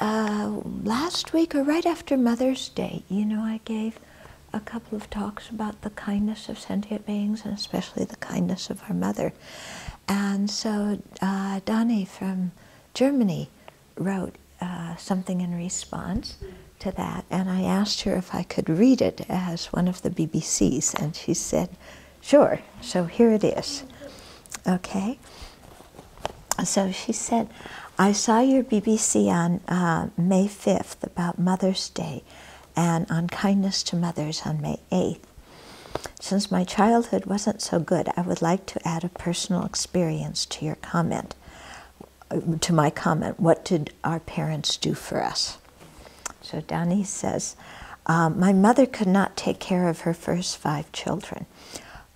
last week or right after Mother's Day, you know, I gave a couple of talks about the kindness of sentient beings and especially the kindness of our mother. And so Dani from Germany wrote something in response to that, and I asked her if I could read it as one of the BBCs, and she said, sure. So here it is. Okay. So she said, I saw your BBC on May 5th about Mother's Day and on kindness to mothers on May 8th. Since my childhood wasn't so good, I would like to add a personal experience to your comment, to my comment. What did our parents do for us? So Dani says, my mother could not take care of her first 5 children.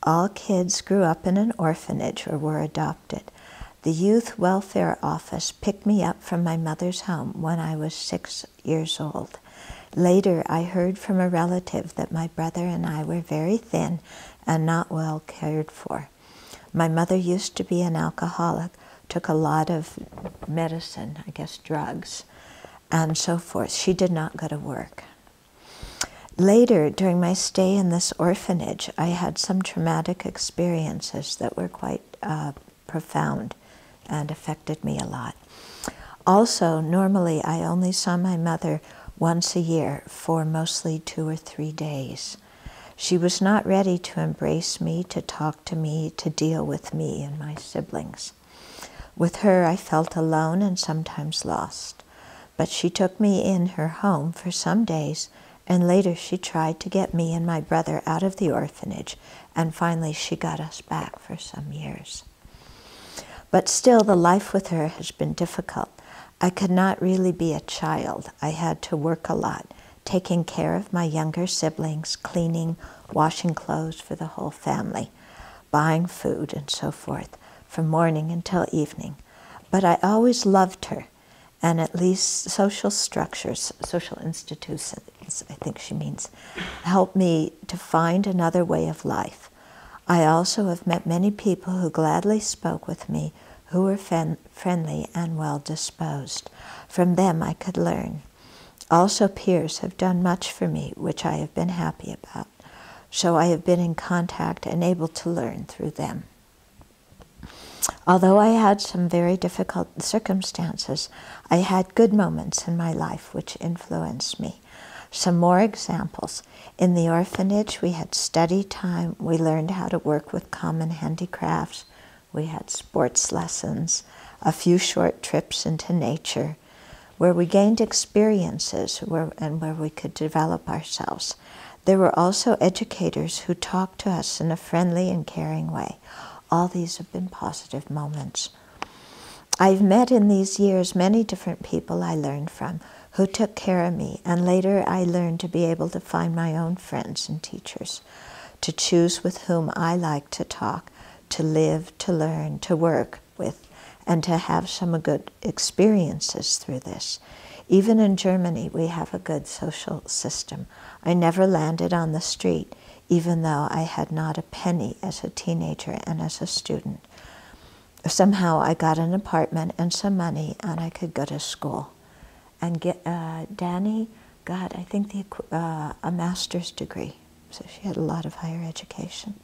All kids grew up in an orphanage or were adopted. The Youth Welfare Office picked me up from my mother's home when I was 6 years old. Later, I heard from a relative that my brother and I were very thin and not well cared for. My mother used to be an alcoholic, took a lot of medicine, I guess drugs, and so forth. She did not go to work. Later, during my stay in this orphanage, I had some traumatic experiences that were quite profound and affected me a lot. Also, normally I only saw my mother once a year for mostly 2 or 3 days. She was not ready to embrace me, to talk to me, to deal with me and my siblings. With her, I felt alone and sometimes lost. But she took me in her home for some days, and later she tried to get me and my brother out of the orphanage, and finally she got us back for some years. But still, the life with her has been difficult. I could not really be a child. I had to work a lot, taking care of my younger siblings, cleaning, washing clothes for the whole family, buying food, and so forth, from morning until evening. But I always loved her, and at least social structures, social institutions, I think she means, helped me to find another way of life. I also have met many people who gladly spoke with me, who were friendly and well-disposed. From them I could learn. Also, peers have done much for me, which I have been happy about. So I have been in contact and able to learn through them. Although I had some very difficult circumstances, I had good moments in my life which influenced me. Some more examples. In the orphanage, we had study time. We learned how to work with common handicrafts. We had sports lessons, a few short trips into nature, where we gained experiences where we could develop ourselves. There were also educators who talked to us in a friendly and caring way. All these have been positive moments. I've met in these years many different people I learned from who took care of me, and later I learned to be able to find my own friends and teachers, to choose with whom I like to talk, to live, to learn, to work with, and to have some good experiences through this. Even in Germany, we have a good social system. I never landed on the street, even though I had not a penny as a teenager and as a student. Somehow I got an apartment and some money, and I could go to school. And Dani got, I think, a master's degree, so she had a lot of higher education.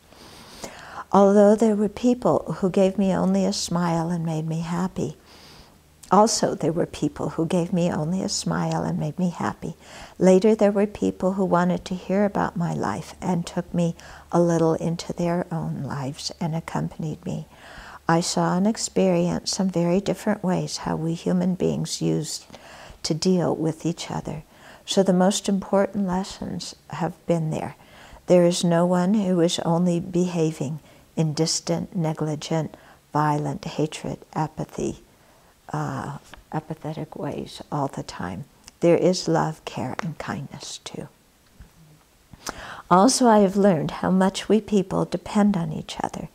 Although there were people who gave me only a smile and made me happy. Also, there were people who gave me only a smile and made me happy. Later, there were people who wanted to hear about my life and took me a little into their own lives and accompanied me. I saw and experienced some very different ways how we human beings used to deal with each other. So the most important lessons have been there. There is no one who is only behaving in distant, negligent, violent, hatred, apathy, apathetic ways all the time. There is love, care, and kindness too. Also, I have learned how much we people depend on each other.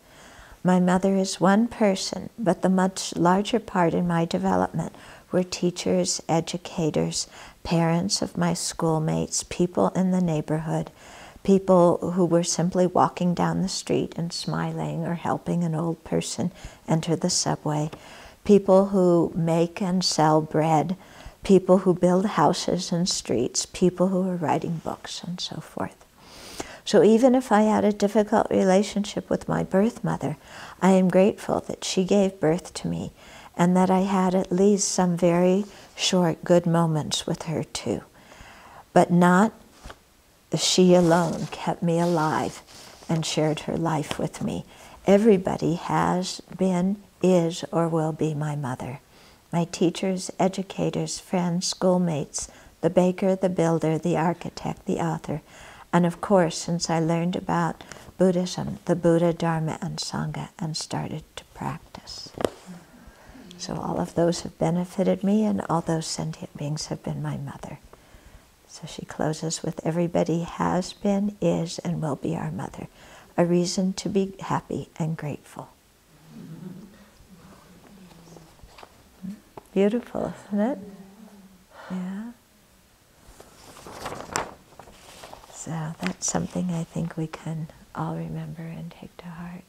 My mother is one person, but the much larger part in my development were teachers, educators, parents of my schoolmates, people in the neighborhood, people who were simply walking down the street and smiling or helping an old person enter the subway, people who make and sell bread, people who build houses and streets, people who are writing books, and so forth. So even if I had a difficult relationship with my birth mother, I am grateful that she gave birth to me and that I had at least some very short good moments with her too. But not she alone kept me alive and shared her life with me. Everybody has been, is, or will be my mother. My teachers, educators, friends, schoolmates, the baker, the builder, the architect, the author, and of course, since I learned about Buddhism, the Buddha, Dharma, and Sangha, and started to practice. So all of those have benefited me, and all those sentient beings have been my mother. So she closes with, everybody has been, is, and will be our mother. A reason to be happy and grateful. Beautiful, isn't it? Yeah. So that's something I think we can all remember and take to heart.